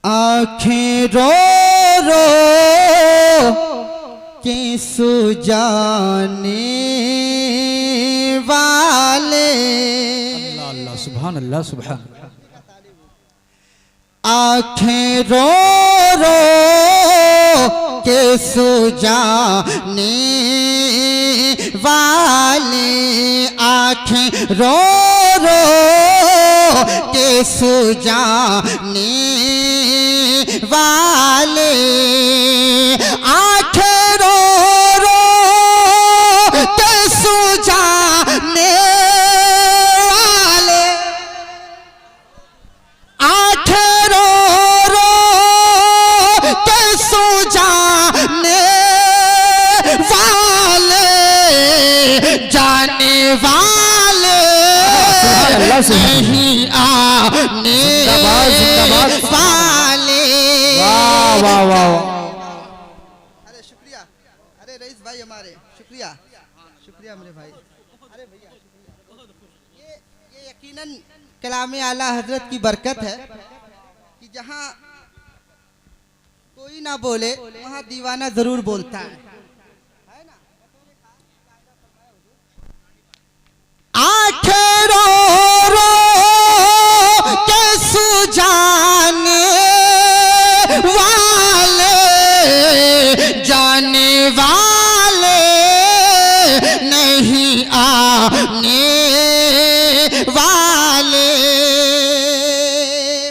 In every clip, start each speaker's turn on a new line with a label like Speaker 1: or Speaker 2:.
Speaker 1: आँखें रो रो के सुजाने वाले।
Speaker 2: अल्लाह अल्लाह सुभान अल्लाह सुभान।
Speaker 1: आँखें रो रो के सुजाने वाले, आँखें रो रो के सुजाने वाले, आँखें रो रो के सुजाने वाले, आँखें रो रो के सुजाने वाले, जाने वाले नहीं आने वाले।
Speaker 2: वाह वाह वाह।
Speaker 1: अरे शुक्रिया, अरे रईस भाई हमारे शुक्रिया, शुक्रिया मेरे भाई। अरे भैया ये यकीनन कलामे आला हजरत की बरकत है कि जहाँ कोई ना बोले वहाँ दीवाना जरूर बोलता है ना। आँखें रो रो के सुजाने वाले, जाने वाले नहीं आने वाले।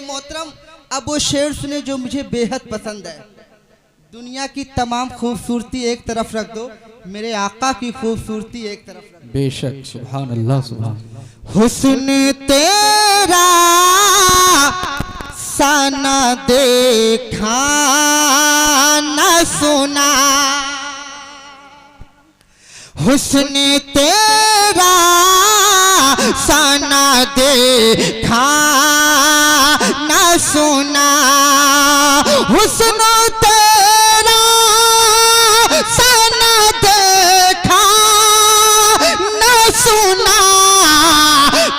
Speaker 1: मोहतरम अब वो शेर सुने जो मुझे बेहद पसंद है। दुनिया की तमाम खूबसूरती एक तरफ रख दो, मेरे आका की खूबसूरती एक तरफ रख दो।
Speaker 2: बेशक सुभान अल्लाह सुभान।
Speaker 1: हुस्न तेरा सना देखा न सुना, हुस्न तेरा सना देखा न सुना, हुस्न तेरा सना देखा न सुना,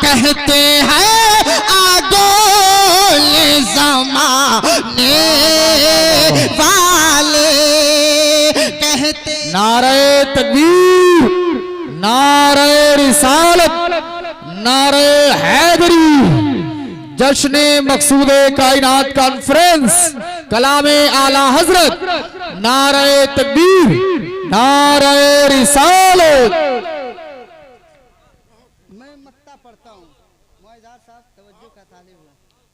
Speaker 1: कहते हैं आगोल ज़माने वाले, कहते
Speaker 2: नारे तकबीर, नारे रिसालत, नारे हैदरी, जश्न मकसूदे कायनात कॉन्फ्रेंस, कलामे आला हजरत, नारे तकबीर, नारे रिसालत।
Speaker 1: मैं मक्ता पढ़ता हूँ, मौइज़ार साहब तवज्जो का तालिब हूँ।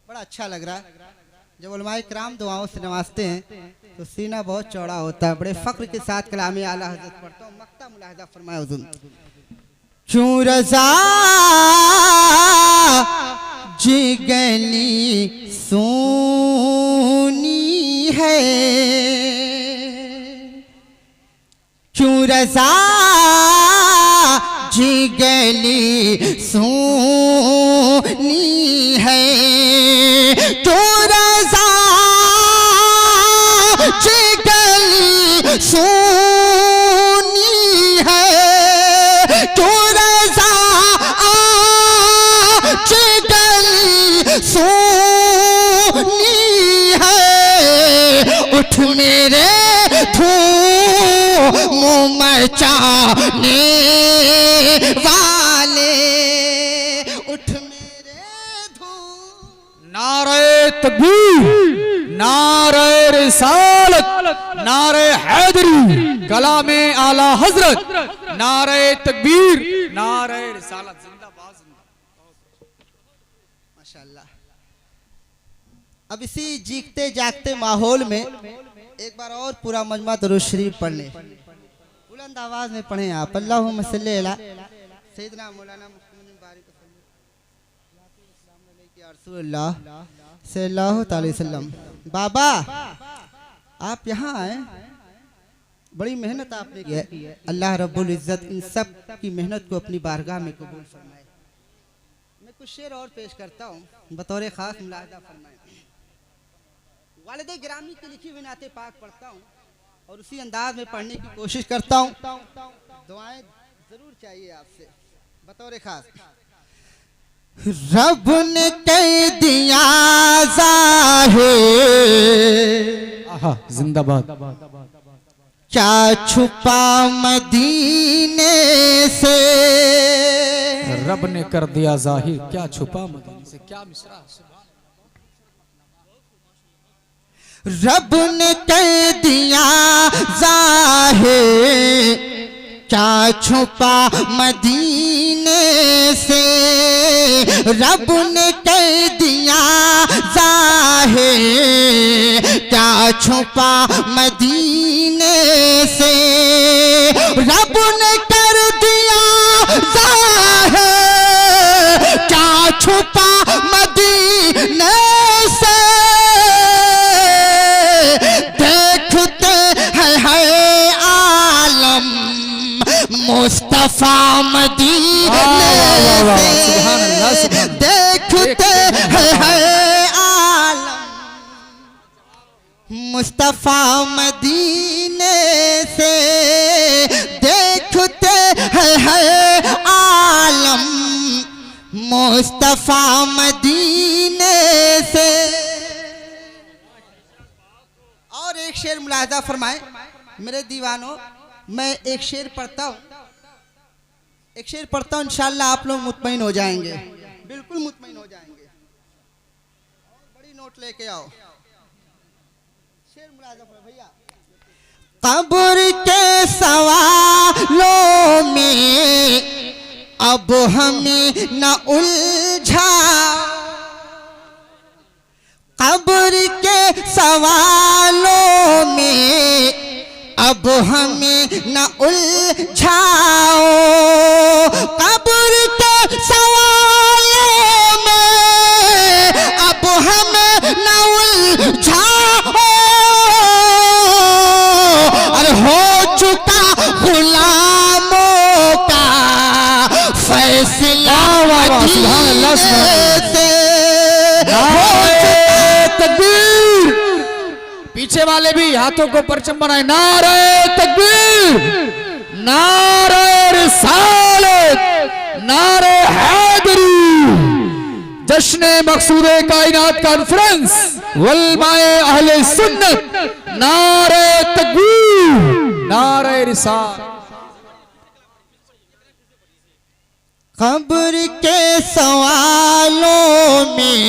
Speaker 1: बड़ा अच्छा लग रहा है जब उलमाए किराम दुआओं से नवाजते हैं तो सीना बहुत चौड़ा होता है। बड़े फक्र के साथ कलामे आला हजरत पढ़ता हूँ। मक्ता मुलाहिज़ा फरमाए हुज़ूर। क्यों रज़ा जिगली सोनी है, क्यों रज़ा जिगली सोनी है, क्यों रज़ा जिगली सोनी है, क्यों रज़ा जिगली सोनी है, उठ मेरे धूम मचाने वाले, उठ मेरे धूम।
Speaker 2: नारे तकबीर, नारे रिसालत, नारे हैदरी, कलामे आला हजरत, नारे तकबीर, नारे रिसालत। जिंदाबाद
Speaker 1: माशाल्लाह। अब इसी जीते जागते माहौल में एक बार और पूरा मजमा दरूद शरीफ पढ़ लें। बुलंद आवाज में पढ़ें आप। अल्लाहुम्मा सल्ली अला सय्यदना मौलाना मुहम्मद बारिक रसूलुल्लाह सल्लल्लाहु अलैहि वसल्लम। बाबा आप यहाँ आए, बड़ी मेहनत आपने की है। अल्लाह रब्बुल इज्जत इन सब की मेहनत को अपनी बारगाह में कबूल फरमाए। मैं कुछ शेर और पेश करता हूँ बतौर खास मुलाहिज़ा फरमाए। वालिद गिरामी की लिखी हुई नाते पाक पढ़ता हूँ और उसी अंदाज में पढ़ने की कोशिश करता हूँ। दुआएं जरूर चाहिए आपसे बतौर खास। रब ने कह दिया ज़ाहिर
Speaker 2: जिंदाबाद।
Speaker 1: क्या छुपा मदीने से,
Speaker 2: रब ने कर दिया जाहिर, क्या छुपा मदीने से। क्या मिसरा,
Speaker 1: रब ने कर दिया जाहिर, क्या छुपा मदीने से, रब ने कर दिया जाहिर, क्या छुपा मदीने से, रब ने कर दिया जाहिर, क्या छुपा मदीने से, देखते हैं आलम मुस्तफा मदीने से, देखते हैं आलम मुस्तफा मदीने से, देखते हैं आलम मुस्तफा मदीने से। और एक शेर मुलाहिजा फरमाए मेरे दीवानों, मैं एक शेर पढ़ता हूँ, एक शेर पढ़ता हूँ, इंशाअल्लाह आप लोग मुतमईन हो जाएंगे, बिल्कुल मुतमईन हो जाएंगे। बड़ी नोट लेके आओ, शेर मुलाहिजा फरमाए भैया। कब्र के सवालों में अब हमें न उलझाओ, कब्र के सवालों में अब हमें न उलझाओ, कब्र के सवालों में अब हमें न उलझाओ, और हो चुका गुलामों का फैसला मदीने से,
Speaker 2: तकबीर। पीछे वाले भी हाथों को परचम बनाए। नारे तकबीर, नारे रिसालत, नारे हैदरी। जश्न मकसूदे कायनात कॉन्फ्रेंस वलमाए अहले सुन्नत, नारे तकबीर, नारे रिसालत।
Speaker 1: कब्र के सवालों में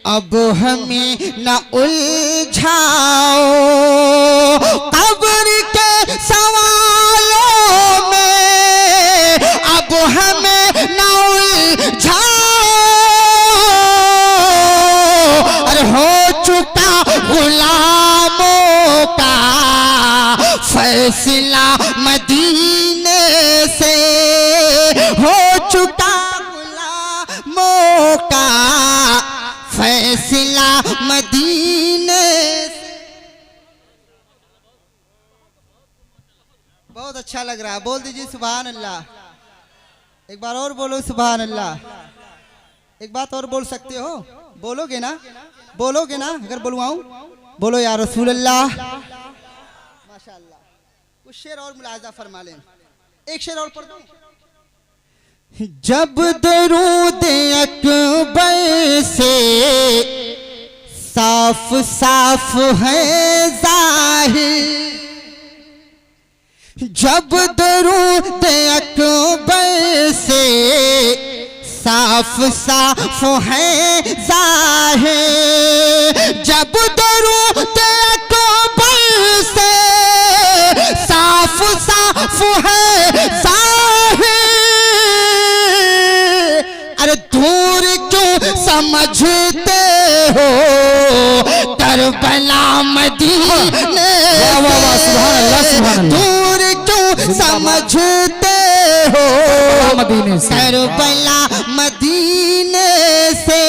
Speaker 1: अब हमें न उलझाओ, कब्र के सवालों में अब हमें न उलझाओ, अरे हो चुका गुलामों का फैसला मदीने से, हो चुका गुलामों का फैसला मदीने से। बहुत अच्छा लग रहा है, बोल दीजिए सुभान अल्लाह। एक बार और बोलो सुभान अल्लाह। एक बात और बोल सकते हो, बोलोगे ना, बोलोगे ना? अगर बुलवाऊं बोलो या रसूल अल्लाह। माशाअल्लाह। कुछ शेर और मुलाहिजा फरमा लें, एक शेर और पढ़ दूं। जब दरूद अकबर से साफ साफ है जाहिर, जब दरूद अकबर से साफ साफ है जाहिर, जब दरूद अकबर से साफ साफ है जाहिर, अरे दूर क्यों समझते हो करबला मदीने, दूर क्यों समझते हो करबला मदीने से,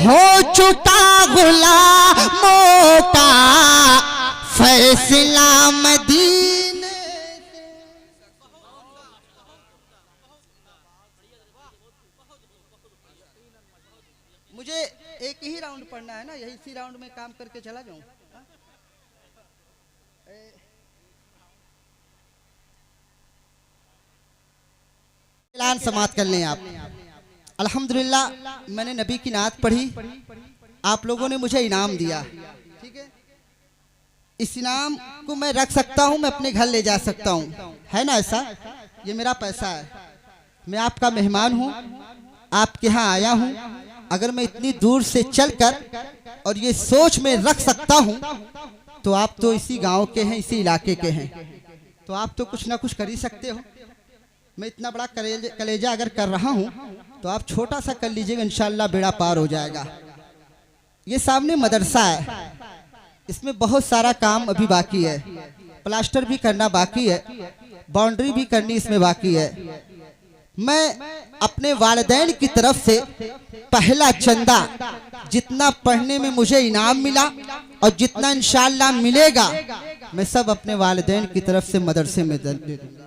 Speaker 1: हो चुका गुलामों का फैसला मदीने से। मुझे एक ही राउंड पढ़ना है ना, यही इसी राउंड में काम करके चला जाऊं। ऐलान समाप्त कर लें आप। अल्हम्दुलिल्लाह मैंने नबी की नात पढ़ी, आप लोगों ने मुझे इनाम दिया, ठीक है। इस इनाम को मैं रख सकता हूँ, मैं अपने घर ले जा सकता हूँ, है ना ऐसा? ये मेरा पैसा है, मैं आपका मेहमान हूँ, आपके यहाँ आया हूँ। अगर मैं इतनी दूर से चलकर और ये सोच में रख सकता हूँ तो आप तो इसी गांव के हैं, इसी इलाके के हैं, तो आप तो कुछ ना कुछ कर ही सकते हो। मैं इतना बड़ा कलेजा अगर कर रहा हूँ तो आप छोटा सा कर लीजिएगा, इंशाल्लाह बेड़ा पार हो जाएगा। ये सामने मदरसा है, इसमें बहुत सारा काम अभी बाकी है, प्लास्टर भी करना बाकी है, बाउंड्री भी करनी इसमें बाकी है। मैं अपने वालिदैन की तरफ से पहला चंदा जितना पढ़ने में मुझे इनाम मिला और जितना इंशाअल्लाह मिलेगा, मैं सब अपने वालिदैन की तरफ से मदरसे में दे दूंगा।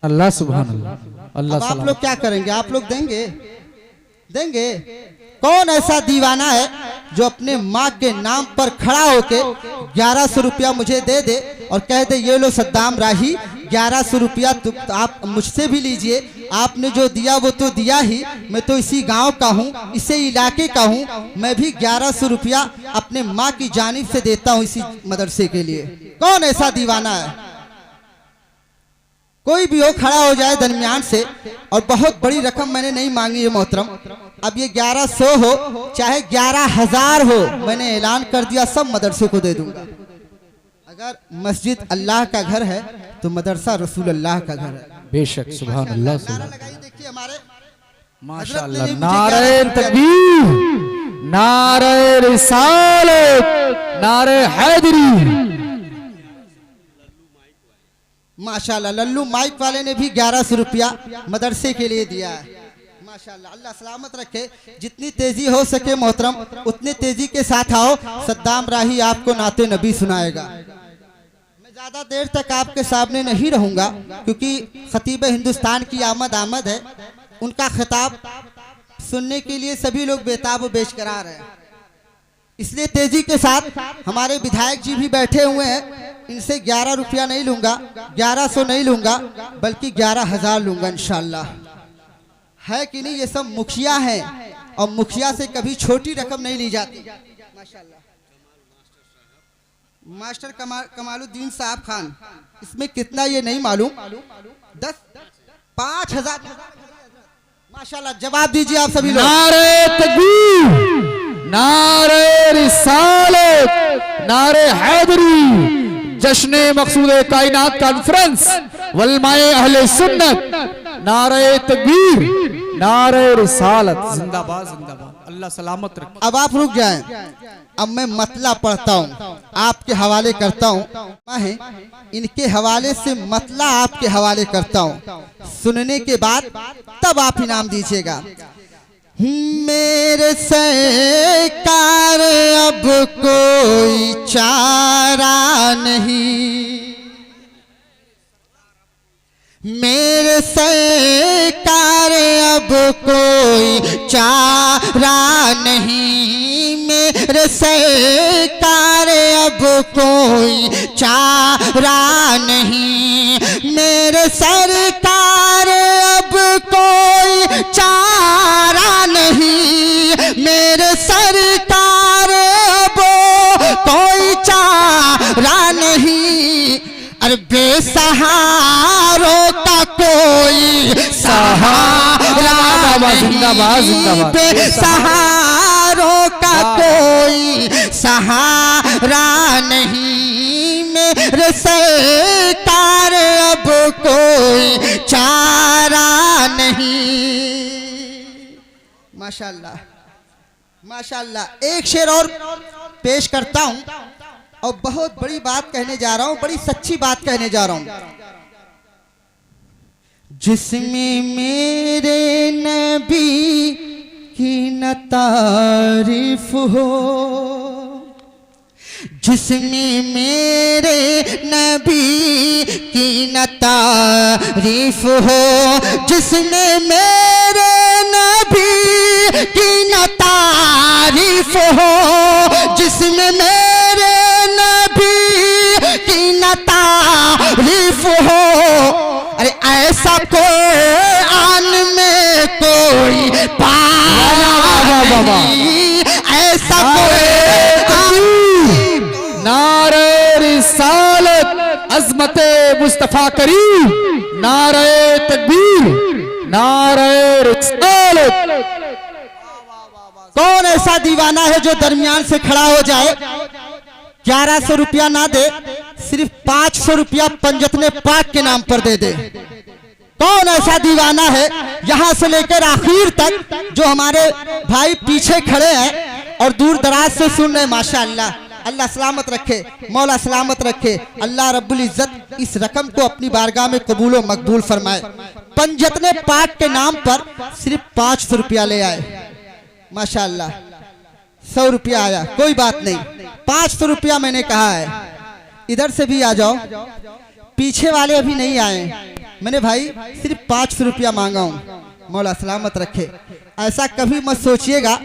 Speaker 2: अल्लाह सुभान अल्लाह। अल्लाह
Speaker 1: अब आप
Speaker 2: सलाम।
Speaker 1: लोग क्या करेंगे? आप लोग देंगे? देंगे? कौन ऐसा दीवाना है जो अपने माँ के नाम पर खड़ा होके 1100 रुपया मुझे दे दे और कह दे ये लो सद्दाम राही 1100 रुपया आप मुझसे भी लीजिए, आपने जो दिया वो तो दिया ही, मैं तो इसी गांव का हूँ, इसी इलाके का हूँ, मैं भी 1100 रुपया अपने माँ की जानिब से देता हूँ इसी मदरसे के लिए। कौन ऐसा दीवाना है? कोई भी हो खड़ा हो जाए दरमियान से। और बहुत बड़ी रकम मैंने नहीं मांगी है मोहतरम, अब ये 1100 हो चाहे 11,000 हो, मैंने ऐलान कर दिया सब मदरसे को दे दूंगा। अगर मस्जिद अल्लाह का घर है तो मदरसा रसूल अल्लाह का घर है।
Speaker 2: बेशक सुभान अल्लाह
Speaker 1: नारा
Speaker 2: सुभान।
Speaker 1: लगाइए, देखिए हमारे
Speaker 2: माशाअल्लाह।
Speaker 1: हजरत ने मुझे
Speaker 2: नारे
Speaker 1: 1100 रुपया
Speaker 2: तकबीर, नारे रिसालत, नारे हैदरी।
Speaker 1: माशाल्लाह लल्लू माइक वाले ने भी 1100 रुपया मदरसे के लिए दिया है। माशाल्लाह, अल्लाह सलामत रखे। जितनी तेजी हो सके मोहतरम उतनी तेजी के साथ आओ, सद्दाम राही आपको नाते नबी सुनाएगा। मैं ज्यादा देर तक आपके सामने नहीं रहूंगा क्योंकि खतीब हिंदुस्तान की आमद है, उनका खिताब सुनने के लिए सभी लोग बेताब व बेशकरार हैं। इसलिए तेजी के साथ हमारे विधायक जी भी बैठे हुए हैं, इनसे 11 रुपया नहीं लूंगा, 1100 नहीं लूंगा, बल्कि 11,000 लूंगा इंशाल्लाह। है कि नहीं? ये सब मुखिया हैं और मुखिया से कभी छोटी रकम नहीं ली जाती। माशाल्लाह। मास्टर कमालुद्दीन साहब खान, इसमें कितना ये नहीं मालूम, 5,000। माशाल्लाह, जवाब दीजिए आप सभी लोग।
Speaker 2: नारे तकबीर, नारे रिसालत, नारे हैदरी। जश्न मकसूद कायनात कॉन्फ्रेंस वलमाए अहले सुन्नत, नारे तकबीर, नारे रिसालत, जिंदाबाद जिंदाबाद। अल्लाह सलामत रखे।
Speaker 1: अब आप रुक जाएं, अब मैं मतला पढ़ता हूँ, आपके हवाले करता हूँ, इनके हवाले से मतला आपके हवाले करता हूँ। सुनने के बाद तब आप इनाम दीजिएगा। मेरे सरकार अब कोई चारा नहीं, मेरे सरकार अब कोई चारा नहीं, मेरे सरकार अब कोई चारा नहीं, मेरे सरकार अब कोई चारा नहीं, मेरे सरकार अब कोई चारा नहीं। अरे बेसहारों का कोई सहारा नहीं, बेसहारों का कोई सहारा नहीं, मेरे सरकार अब कोई चारा नहीं। माशाल्लाह माशाल्लाह। एक शेर और पेश करता हूं और बहुत बड़ी बात कहने जा रहा हूं, बड़ी सच्ची बात कहने जा रहा हूं। जिसमें मेरे नबी की न तारीफ हो, जिसमें मेरे नबी की न तारीफ हो, जिसमें मेरे नबी की न तारीफ हो, जिसमें मेरे नबी की न तारीफ हो। अरे ऐसा कुरान में कोई पाया नहीं, ऐसा कोई।
Speaker 2: नारे अजमत मुस्तफा करीम, नारे तकबीर, नारे रिसालत।
Speaker 1: कौन ऐसा दीवाना है जो दरमियान से खड़ा हो जाए, 1100 रुपया ना दे, सिर्फ 500 रुपया पंजतने पाक के नाम पर दे दे? कौन ऐसा दीवाना है यहां से लेकर आखिर तक, जो हमारे भाई पीछे खड़े हैं और दूर दराज से सुन रहे हैं? माशाअल्लाह, अल्लाह सलामत रखे, मौला सलामत रखे। अल्लाह रब्बुल इज्जत इस रकम को अपनी बारगाह में कबूल व मकबूल फरमाए। पंजतने पाक के नाम पर सिर्फ 500 रुपया ले आए। माशाअल्लाह, 100 रुपया आया, कोई बात नहीं, 500 रुपया मैंने कहा है। इधर से भी आ जाओ, पीछे वाले अभी नहीं आए, मैंने भाई सिर्फ 500 रुपया मांगा हूं, मौला सलामत रखे। ऐसा कभी मत सोचिएगा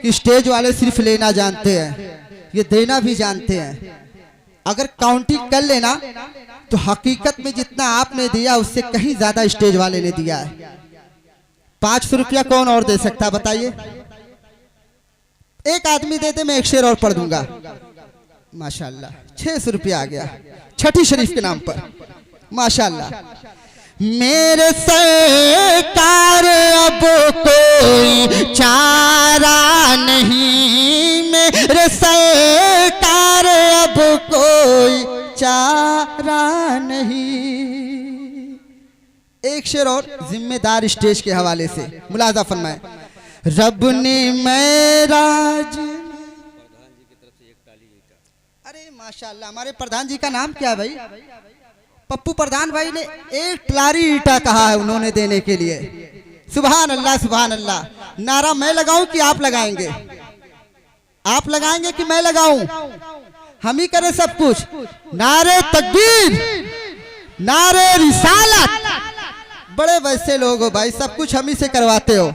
Speaker 1: कि स्टेज वाले सिर्फ लेना जानते हैं, ये देना भी जानते हैं। अगर काउंटिंग कर लेना तो हकीकत में जितना आपने दिया उससे कहीं ज्यादा स्टेज वाले ने दिया है। 500 रुपया कौन और दे सकता, बताइए? एक आदमी दे दे, मैं एक शेर और पढ़ दूंगा। माशाअल्लाह, 600 रुपया आ गया छठी शरीफ के नाम पर। माशाअल्लाह। मेरे सरकार अब कोई चारा नहीं, मेरे सरकार अब कोई चारा नहीं। एक शेर और जिम्मेदार स्टेज के हवाले से मुलाजा फरमाए। रब ने मेराज, अरे माशाअल्लाह, हमारे प्रधान जी का नाम क्या है भाई? पप्पू प्रधान भाई ने एक टलारी ईटा कहा है उन्होंने देने के लिए। सुभान अल्लाह, सुभान अल्लाह। नारा मैं लगाऊं कि आप लगाएंगे? आप लगाएंगे कि मैं लगाऊं? हम ही करें सब कुछ। नारे तकबीर, नारे रिसालत। बड़े वैसे लोग हो भाई, सब कुछ हम ही से करवाते हो।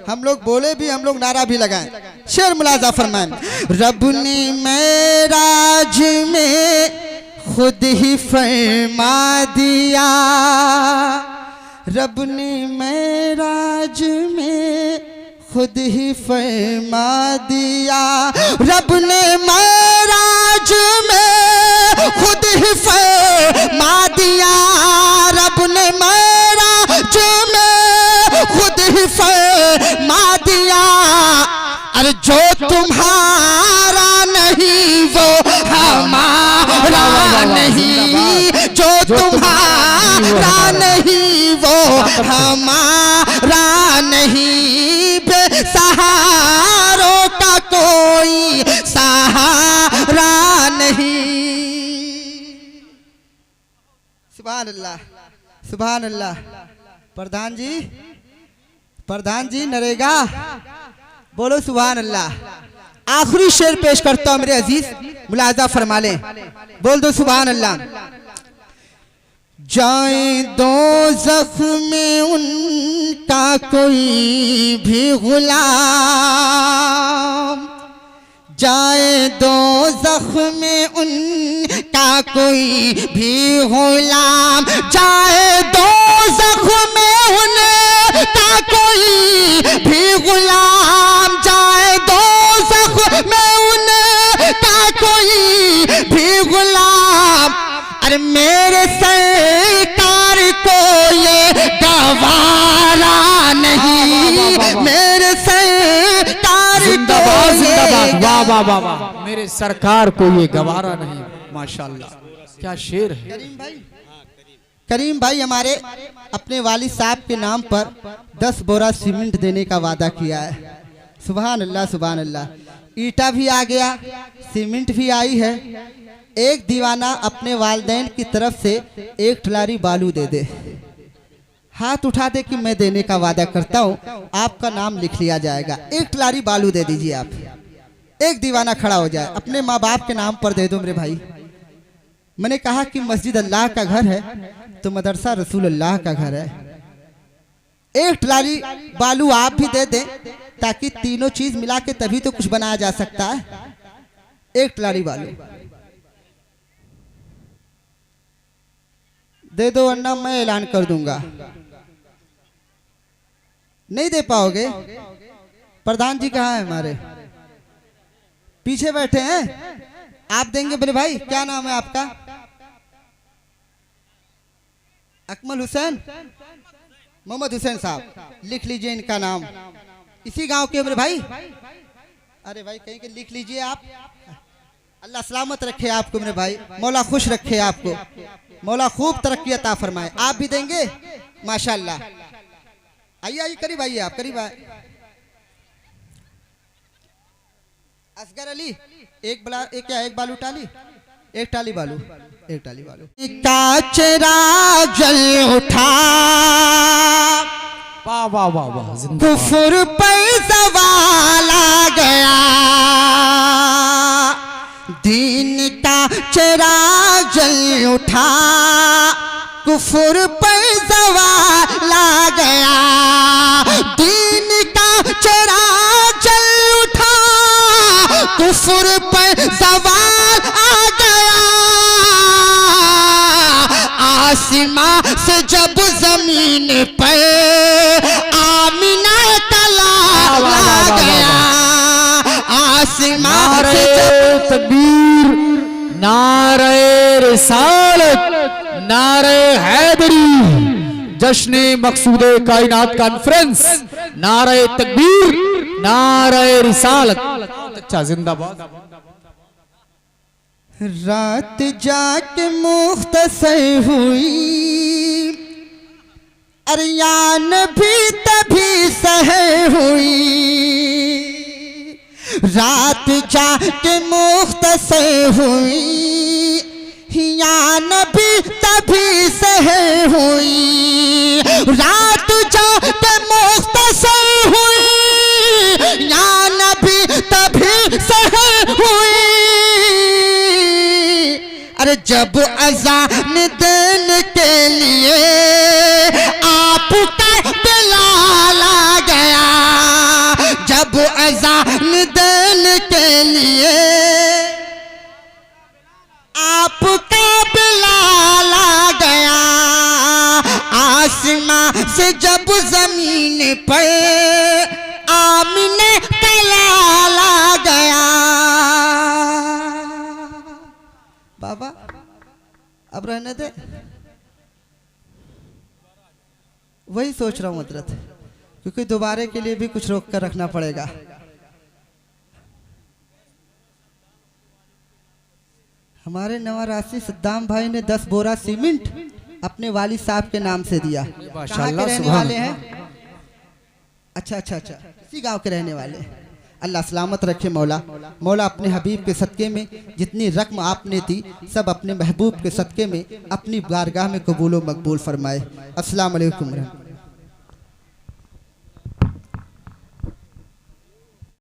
Speaker 1: हम लोग बोले भी, हम लोग नारा भी लगाएं। शेर मुलाजा फरमाएं। रब ने मेराज में खुद ही फरमा दिया, रब ने मेराज में खुद ही फरमा दिया, रब ने मेराज में खुद ही फरमा दिया, रब ने मेराज में खुद ही फरमा दिया। अरे जो तुम्हारा नहीं वो हमारा नहीं, जो तुम्हारा नहीं वो हमारा नहीं, बेसहारों का कोई सहारा नहीं। सुभान अल्लाह, सुभान अल्लाह। प्रधान जी, प्रधान जी नरेगा, बोलो सुभान अल्लाह। आखिरी शेर पेश करता हूं मेरे अजीज, मुलाजा फरमा लें, बोल दो सुभान अल्लाह। जाए दो जख्म में उनका कोई भी गुलाम, जाए दो जख्म में उनका कोई भी गुलाम, जाए दो जख्म में उनका कोई भी गुलाम, जाए दो जख्म में उनका कोई भी गुलाम। अरे मेरे सरकार को ये गवारा नहीं, मेरे सरकार को ये,
Speaker 2: वाह वाह वाह वाह, मेरे सरकार को ये गवारा नहीं। माशाअल्लाह, क्या शेर है।
Speaker 1: करीम भाई हमारे अपने वालिद साहब के नाम पर 10 बोरा सीमेंट देने का वादा किया है। सुभान अल्लाह, सुभान अल्लाह। ईटा भी आ गया, सीमेंट भी आई है। एक दीवाना अपने वालिदैन की तरफ से एक ठलारी बालू दे दे, हाथ उठा दे कि मैं देने का वादा करता हूं, आपका नाम लिख लिया जाएगा। एक ठलारी बालू दे दीजिए आप। एक दीवाना खड़ा हो जाए, अपने माँ बाप के नाम पर दे दो मेरे भाई। मैंने कहा कि मस्जिद अल्लाह का घर है तो मदरसा रसूल अल्लाह का घर है। एक ठलारी बालू आप भी दे दें ताकि तीनों चीज मिला के तभी तो कुछ बनाया जा सकता है। एक ठलारी बालू दे दो वरना मैं ऐलान कर दूंगा। नहीं दे पाओगे? प्रधान जी कहाँ है हमारे? पीछे बैठे हैं। आप देंगे मेरे भाई? क्या नाम है आपका? अकमल हुसैन, मोहम्मद हुसैन साहब, लिख लीजिए इनका नाम। इसी गांव के मेरे भाई। अरे भाई कहीं के लिख लीजिए आप। अल्लाह सलामत रखे आपको मेरे भाई, मौला खुश रखे आपको, मौला खूब तरक्की अता फरमाए। आप भी देंगे माशाल्लाह। आइए आइए करीब आइए, आप करीब आए। असगर अली एक बालू टाली, एक टाली बालू, एक टाली बालू। का चिराग जल उठा,
Speaker 2: वाह वाह वाह वाह,
Speaker 1: कुफर पर सवाल आ गया, दीन का चिराग जल उठा, कुफर पर सवाल आ गया, दीन का चिराग जल उठा, कुफर पर सवाल आ गया, आसमां से जब जमीन पर आमिना का लाल आ गया, आसमां से जब
Speaker 2: तकबीर, नारे रिसालत, नारे हैदरी, जश्न मकसूदे कायनात कॉन्फ्रेंस, नारे तकबीर, नारे रिसालत। अच्छा जिंदाबाद।
Speaker 1: रात जाके मुख्तसर हुई, अरियान भी तभी सहर हुई, रात जाके मुख्तसर हुई, यान भी तभी सहर हुई, रात जाके मुख्तसर हुई, यान भी तभी सहर हुई। अरे जब अज़ान देने के लिए आपका बिलाल आ गया, जब अज़ान देने के लिए आपका बिलाल आ गया, आसमां से जब जमीन पर आमिने का लाल आ गया। बाबा अब रहने दे, वही सोच रहा हूँ हजरत, क्योंकि दोबारे के लिए भी कुछ रोक कर रखना पड़ेगा। हमारे नवारासी सद्दाम भाई ने 10 बोरा सीमेंट अपने वालिद साहब के नाम से दिया। कहाँ के रहने वाले हैं? अच्छा अच्छा अच्छा, इसी गांव के रहने वाले हैं। अल्लाह सलामत रखे मौला, मौला अपने हबीब के सदक़े में जितनी रकम आपने दी सब अपने महबूब के सदक़े में अपनी बारगाह में कबूल व मकबूल फरमाए। अस्सलाम वालेकुम।